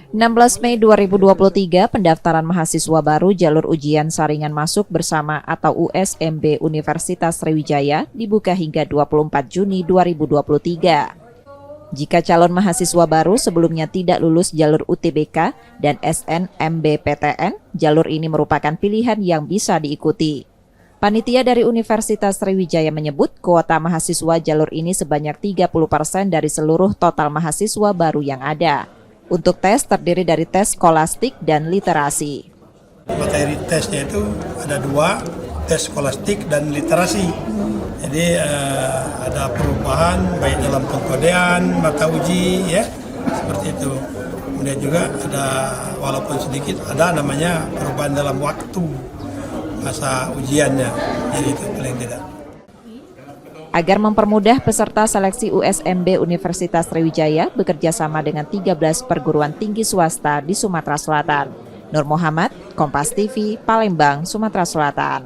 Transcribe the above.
16 Mei 2023, pendaftaran mahasiswa baru jalur ujian saringan masuk bersama atau USMB Universitas Sriwijaya dibuka hingga 24 Juni 2023. Jika calon mahasiswa baru sebelumnya tidak lulus jalur UTBK dan SNMBPTN, jalur ini merupakan pilihan yang bisa diikuti. Panitia dari Universitas Sriwijaya menyebut kuota mahasiswa jalur ini sebanyak 30% dari seluruh total mahasiswa baru yang ada. Untuk tes terdiri dari tes skolastik dan literasi. Materi tesnya itu ada 2, tes skolastik dan literasi. Jadi ada perubahan baik dalam pengkodean, mata uji, ya seperti itu. Kemudian juga ada walaupun sedikit ada namanya perubahan dalam waktu masa ujiannya. Jadi itu paling tidak. Agar mempermudah peserta seleksi USMB Universitas Sriwijaya bekerja sama dengan 13 perguruan tinggi swasta di Sumatera Selatan. Nur Muhammad, Kompas TV, Palembang, Sumatera Selatan.